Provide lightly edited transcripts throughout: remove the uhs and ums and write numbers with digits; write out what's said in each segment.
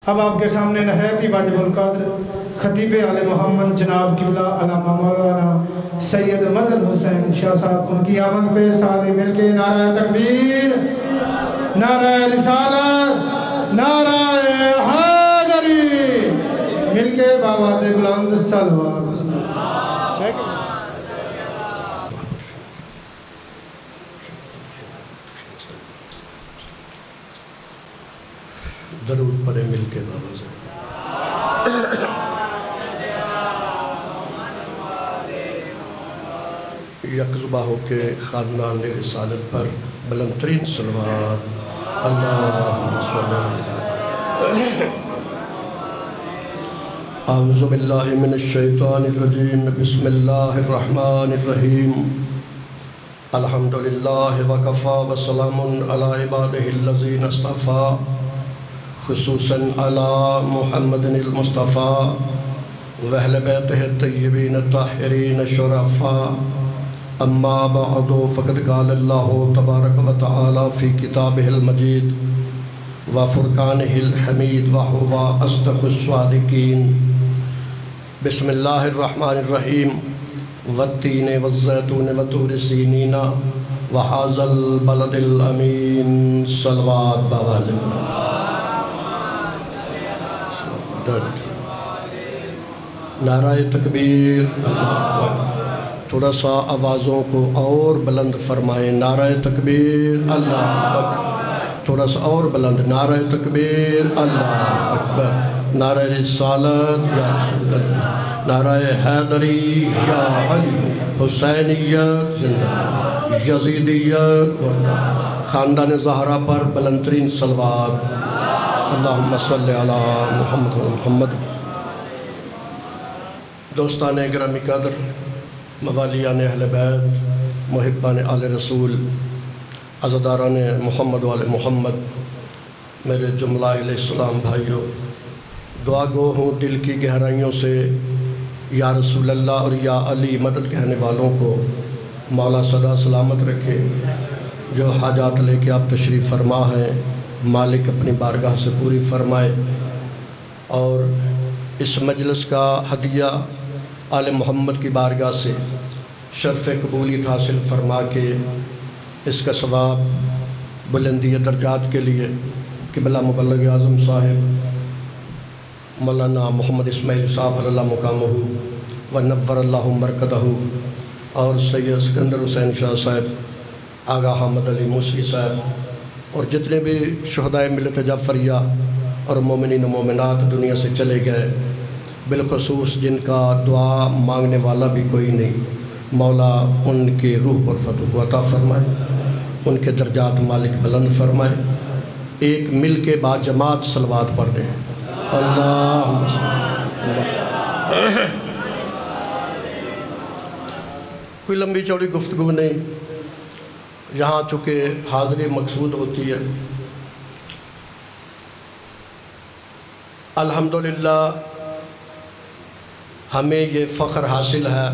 اب آپ کے سامنے نہایت ہی واجب القدر خطیب آل محمد جناب قبلہ علامہ مولانا سید مظہر حسین شاہ صاحب ان کی آمد پہ سارے مل کے نعرہ تکبیر، نعرہ رسالت، نعرہ حیدری، مل کے بآواز بلند صلوات۔ درود پڑھیں مل کے بآواز۔ یکزبہ ہو کے خاندان رسالت پر بلند ترین صلوات۔ اللہم صلی اللہ اعوذ باللہ من الشیطان الرجیم، بسم اللہ الرحمن الرحیم، الحمدللہ وکفا وسلام علی عبادہ الذین اصطفیٰ، خصوصاً علی محمد المصطفیٰ وأہل بیتہ الطیبین الطاہرین الشرفاء، اما بعد فقد قال اللہ تبارک و تعالی فی کتابہ المجید وفرقانہ الحمید وہو اصدق الصادقین۔ بسم اللہ الرحمن الرحیم، والتین والزیتون وطور سینین وہذا البلد الامین، صلوات بآواز نعرہ تکبیر۔ تھوڑا سا آوازوں کو اور بلند فرمائیں، نعرہ تکبیر اللہ اکبر، تھوڑا سا اور بلند، نعرہ تکبیر اللہ اکبر، نعرہ رسالت یا رسول اللہ، نعرہ حیدری یا علی، حسینیت زندہ، یزیدیت مردہ، خاندان زہرا پر بلند ترین صلوات۔ اللہم صلی علی محمد و محمد۔ دوستان گرامی قدر، موالیان اہل بیت، محبان آل رسول، عزاداران محمد و آل محمد، میرے جملہ علیہ السلام بھائیوں، دعا گو ہوں دل کی گہرائیوں سے، یا رسول اللہ اور یا علی مدد کہنے والوں کو مولا صدا سلامت رکھے۔ جو حاجات لے کے آپ تشریف فرما ہیں، مالک اپنی بارگاہ سے پوری فرمائے، اور اس مجلس کا ہدیہ آل محمد کی بارگاہ سے شرف قبولیت حاصل فرما کے اس کا ثواب بلندی درجات کے لیے قبلہ مبلغ اعظم صاحب مولانا محمد اسماعیل صاحب اللہ مقامہ ونور اللہ مرکدہ، اور سید سکندر حسین شاہ صاحب، آغا حامد علی موسوی صاحب، اور جتنے بھی شہدائے ملت جعفریہ اور مومنین و مومنات دنیا سے چلے گئے، بالخصوص جن کا دعا مانگنے والا بھی کوئی نہیں، مولا ان کی روح پر فتح و عطا فرمائے، ان کے درجات مالک بلند فرمائے۔ ایک مل کے با جماعت صلوات پڑھ دیں، اللہم کوئی لمبی چوڑی گفتگو نہیں، یہاں چونکہ حاضری مقصود ہوتی ہے۔ الحمدللہ ہمیں یہ فخر حاصل ہے،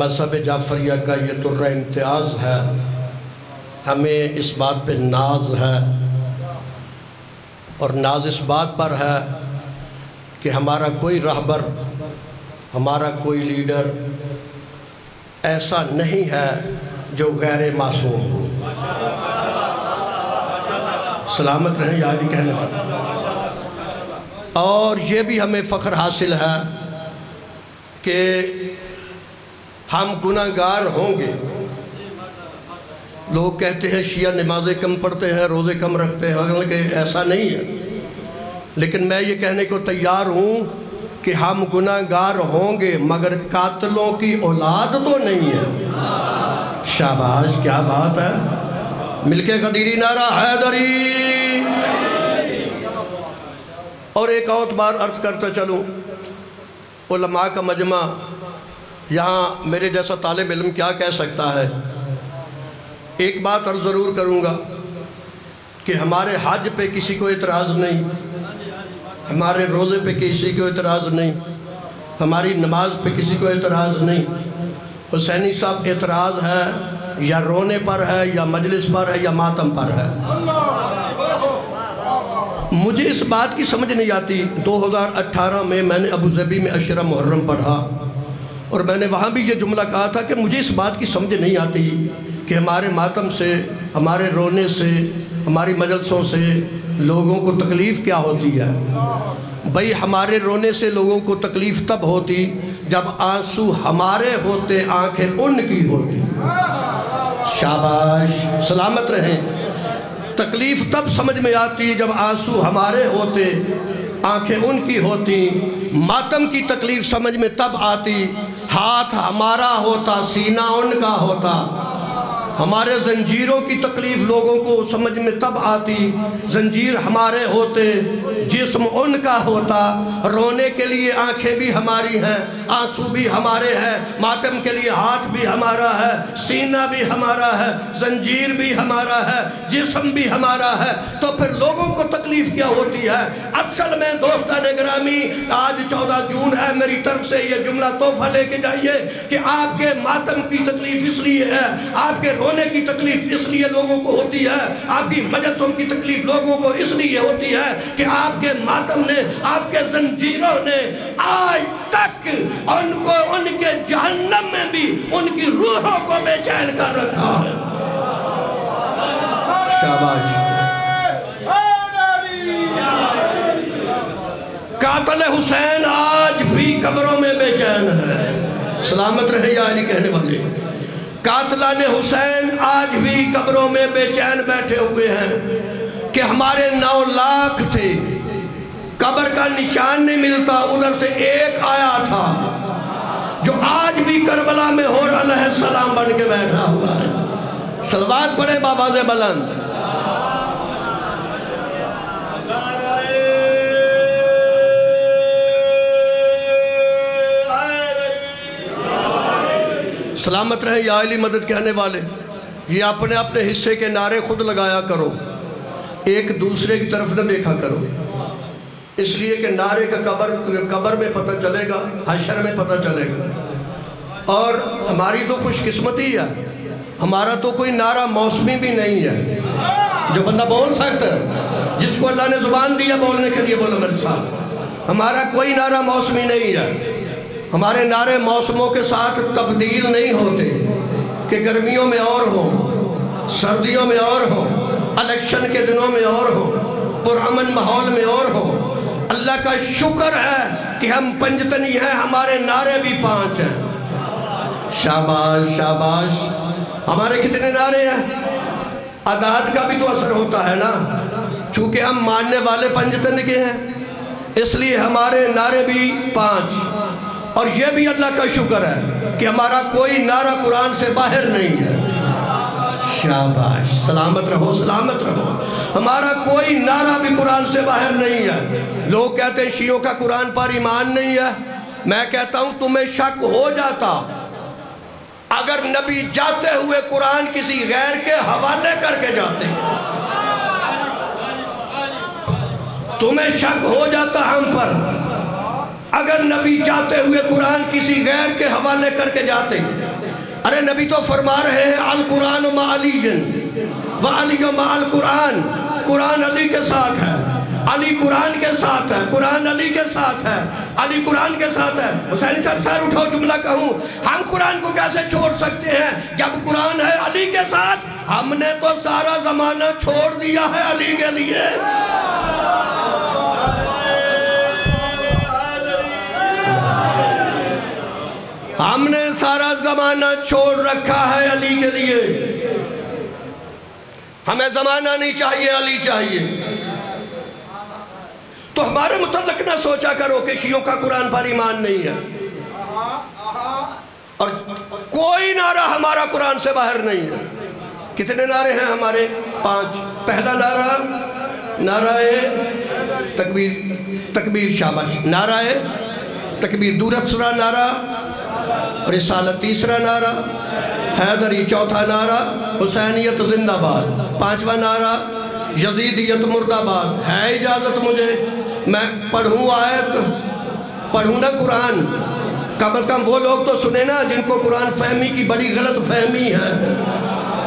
مذہب جعفریہ کا یہ درہ امتیاز ہے، ہمیں اس بات پہ ناز ہے، اور ناز اس بات پر ہے کہ ہمارا کوئی رہبر، ہمارا کوئی لیڈر ایسا نہیں ہے جو غیر معصوم ہو۔ سلامت رہیں یا علی کہنے والا۔ اور یہ بھی ہمیں فخر حاصل ہے کہ ہم گناہگار ہوں گے۔ لوگ کہتے ہیں شیعہ نمازیں کم پڑھتے ہیں، روزے کم رکھتے ہیں، حالانکہ ایسا نہیں ہے، لیکن میں یہ کہنے کو تیار ہوں کہ ہم گناہگار ہوں گے مگر قاتلوں کی اولاد تو نہیں ہے۔ شاباش، کیا بات ہے، مل کے قدیری نعرہ حیدری۔ اور ایک اور بار عرض کرتا چلوں، علماء کا مجمع، یہاں میرے جیسا طالب علم کیا کہہ سکتا ہے؟ ایک بات عرض ضرور کروں گا کہ ہمارے حج پہ کسی کو اعتراض نہیں، ہمارے روزے پہ کسی کو اعتراض نہیں، ہماری نماز پہ کسی کو اعتراض نہیں۔ حسینی صاحب اعتراض ہے یا رونے پر ہے یا مجلس پر ہے یا ماتم پر ہے۔ مجھے اس بات کی سمجھ نہیں آتی. 2018 میں نے ابوظبی میں عشرہ محرم پڑھا اور میں نے وہاں بھی یہ جملہ کہا تھا کہ مجھے اس بات کی سمجھ نہیں آتی کہ ہمارے ماتم سے، ہمارے رونے سے، ہماری مجلسوں سے لوگوں کو تکلیف کیا ہوتی ہے. بھئی ہمارے رونے سے لوگوں کو تکلیف تب ہوتی جب آنسو ہمارے ہوتے آنکھیں ان کی ہوتی. شاباش، سلامت رہیں. تکلیف تب سمجھ میں آتی جب آنسو ہمارے ہوتے آنکھیں ان کی ہوتی. ماتم کی تکلیف سمجھ میں تب آتی ہاتھ ہمارا ہوتا سینہ ان کا ہوتا. ہمارے زنجیروں کی تکلیف لوگوں کو سمجھ میں تب آتی زنجیر ہمارے ہوتے جسم ان کا ہوتا. رونے کے لیے آنکھیں بھی ہماری ہیں، آنسو بھی ہمارے ہیں، ماتم کے لیے ہاتھ بھی ہمارا ہے، سینہ بھی ہمارا ہے، زنجیر بھی ہمارا ہے، جسم بھی ہمارا ہے. تو پھر لوگوں کو تکلیف کیا ہوتی ہے؟ اصل میں دوستان گرامی، آج 14 جون ہے، میری طرف سے یہ جملہ تحفہ لے کے جائیے کہ آپ کے ماتم کی تکلیف اس لیے ہے، آپ کے رونے کی تکلیف اس لیے لوگوں کو ہوتی ہے، آپ کی مجلسوں کی تکلیف لوگوں کو اس لیے ہوتی ہے کہ آپ کے ماتم نے، آپ کے زنجیروں نے آج تک ان کو ان کے جہنم میں بھی ان کی روحوں کو بے چین کر رکھا ہے. شاباش. قاتل حسین آج بھی قبروں میں بے چین ہے. سلامت رہے یا علی کہنے والے. قاتلان حسین آج بھی قبروں میں بے چین بیٹھے ہوئے ہیں کہ ہمارے 9 لاکھ تھے، قبر کا نشان نہیں ملتا. ادھر سے ایک آیا تھا جو آج بھی کربلا میں حور علیہ السلام بن کے بیٹھا ہوا ہے. صلوات پڑھے بآواز بلند. سلامت رہے یا علی مدد کہنے والے. یہ اپنے اپنے حصے کے نعرے خود لگایا کرو، ایک دوسرے کی طرف نہ دیکھا کرو، اس لیے کہ نعرے کا قبر میں پتہ چلے گا، حشر میں پتہ چلے گا. اور ہماری تو خوش قسمتی ہے، ہمارا تو کوئی نعرہ موسمی بھی نہیں ہے جو بندہ بول سکتا ہے، جس کو اللہ نے زبان دیا بولنے کے لیے بولو میرے ساتھ. ہمارا کوئی نعرہ موسمی نہیں ہے. ہمارے نعرے موسموں کے ساتھ تبدیل نہیں ہوتے کہ گرمیوں میں اور ہوں، سردیوں میں اور ہوں، الیکشن کے دنوں میں اور ہوں، پرامن ماحول میں اور ہوں. اللہ کا شکر ہے کہ ہم پنجتنی ہیں، ہمارے نعرے بھی 5 ہیں. شاباش شاباش. ہمارے کتنے نعرے ہیں؟ عداد کا بھی تو اثر ہوتا ہے نا. چونکہ ہم ماننے والے پنجتن کے ہیں اس لیے ہمارے نعرے بھی 5. اور یہ بھی اللہ کا شکر ہے کہ ہمارا کوئی نعرہ قرآن سے باہر نہیں ہے. شاباش. سلامت رہو سلامت رہو. ہمارا کوئی نعرہ بھی قرآن سے باہر نہیں ہے. لوگ کہتے ہیں شیعوں کا قرآن پر ایمان نہیں ہے. میں کہتا ہوں تمہیں شک ہو جاتا اگر نبی جاتے ہوئے قرآن کسی غیر کے حوالے کر کے جاتے. تمہیں شک ہو جاتا ہم پر اگر نبی جاتے ہوئے قرآن کسی غیر کے حوالے کر کے جاتے. ارے نبی تو فرما رہے ہیں القرآن مع علی وعلی مع القرآن. قرآن علی کے ساتھ ہے، علی قرآن کے ساتھ ہے، قرآن علی کے ساتھ ہے، علی قرآن کے ساتھ ہے. حسینی صاحب سر اٹھاؤ جملہ کہوں. ہم قرآن کو کیسے چھوڑ سکتے ہیں جب قرآن ہے علی کے ساتھ؟ ہم نے تو سارا زمانہ چھوڑ دیا ہے علی کے لیے. ہم نے سارا زمانہ چھوڑ رکھا ہے علی کے لیے. ہمیں زمانہ نہیں چاہیے، علی چاہیے. تو ہمارے متعلق نہ سوچا کرو کہ شیعوں کا قرآن پر ایمان نہیں ہے. اور کوئی نعرہ ہمارا قرآن سے باہر نہیں ہے. کتنے نعرے ہیں ہمارے؟ 5. پہلا نعرہ تکبیر. تکبیر. شاباش. نعرہ تکبیر. دورت سرا نعرہ. رسالت تیسرا نعرہ. حیدری چوتھا نعرہ. حسینیت زندہ باد 5واں نعرہ. یزیدیت مرد آباد. ہے اجازت مجھے میں پڑھوں آیت، پڑھوں نا قرآن؟ کم از کم وہ لوگ تو سنے نا جن کو قرآن فہمی کی بڑی غلط فہمی ہے.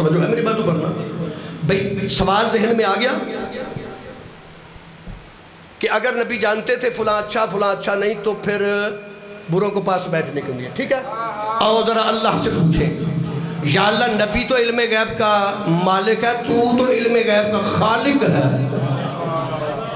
توجہ ہے میری باتوں پر نا بھئی سوال ذہن میں آ گیا کہ اگر نبی جانتے تھے فلاں اچھا نہیں تو پھر بروں کو پاس بیٹھنے کے لیے ٹھیک ہے اور ذرا اللہ سے پوچھیں یا اللہ نبی تو علم غیب کا مالک ہے تو علم غیب کا خالق ہے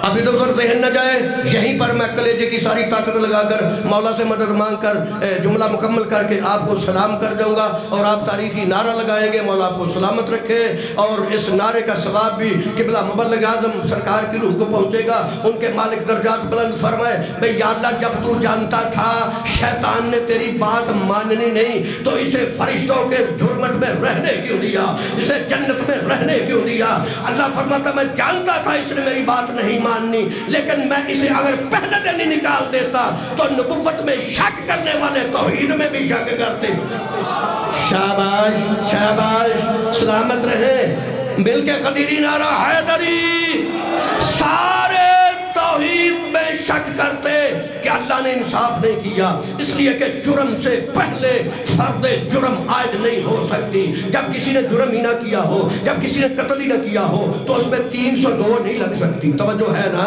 اب ادھر ادھر ذہن نہ جائے یہیں پر میں کلیجے کی ساری طاقت لگا کر مولا سے مدد مانگ کر جملہ مکمل کر کے آپ کو سلام کر جاؤں گا اور آپ تاریخی نعرہ لگائیں گے مولا آپ کو سلامت رکھے اور اس نعرے کا ثواب بھی قبلہ مبلغ اعظم سرکار کی روح کو پہنچے گا ان کے مالک درجات بلند فرمائے بھئی یا اللہ جب تو جانتا تھا شیطان نے تیری بات ماننی نہیں تو اسے فرشتوں کے جھرمٹ میں رہنے کیوں دیا اسے جنت میں رہنے کیوں دیا اللہ فرماتا میں جانتا تھا اس نے میری بات نہیں ماننی لیکن میں اسے اگر پہلے دن ہی نکال دیتا تو نبوت میں شک کرنے والے توحید میں بھی شک کرتے شاباش شاباش سلامت رہے مل کے قدیری نعرہ حیدری سارے توحید میں شک کرتے کہ اللہ نے انصاف نہیں کیا اس لیے کہ جرم سے پہلے فرد جرم عائد نہیں ہو سکتی جب کسی نے جرم ہی نہ کیا ہو جب کسی نے قتل ہی نہ کیا ہو تو اس میں 302 نہیں لگ سکتی توجہ ہے نا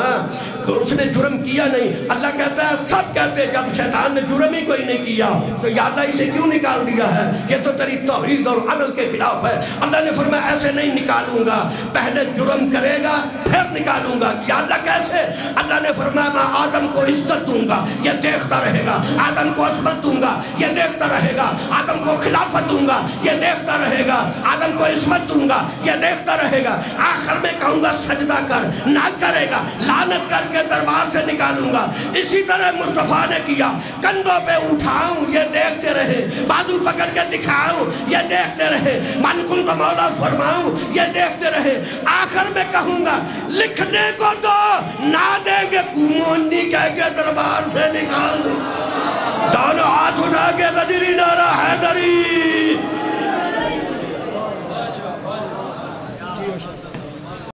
اس نے جرم کیا نہیں اللہ کہتا ہے سب کہتے ہیں جب شیطان نے جرم ہی کوئی نہیں کیا تو یا اللہ اسے کیوں نکال دیا ہے یہ تو تیری توحید اور عدل کے خلاف ہے اللہ نے فرمایا ایسے نہیں نکالوں گا پہلے جرم کرے گا پھر نکالوں گا یا اللہ کیسے اللہ نے فرمایا میں آدم کو عزت دوں گا یہ دیکھتا رہے گا آدم کو عظمت دوں گا یہ دیکھتا رہے گا آدم کو خلافت دوں گا یہ دیکھتا رہے گا آدم کو عظمت دوں گا یہ دیکھتا رہے گا آخر میں کہوں گا سجدہ کر نہ کرے گا لعنت کر کے دربار سے نکالوں گا اسی طرح مصطفیٰ نے کیا کندھوں پہ اٹھاؤں یہ دیکھتے رہے بازو پکڑ کے دکھاؤں یہ دیکھتے رہے من کن کو مولا فرماؤں یہ دیکھتے رہے آخر میں کہوں گا لکھنے کو دو نہ دیں گے کمونی کہہ کے دربار سے نکال دو دونوں ہاتھ اٹھا کے قدیری نعرہ حیدری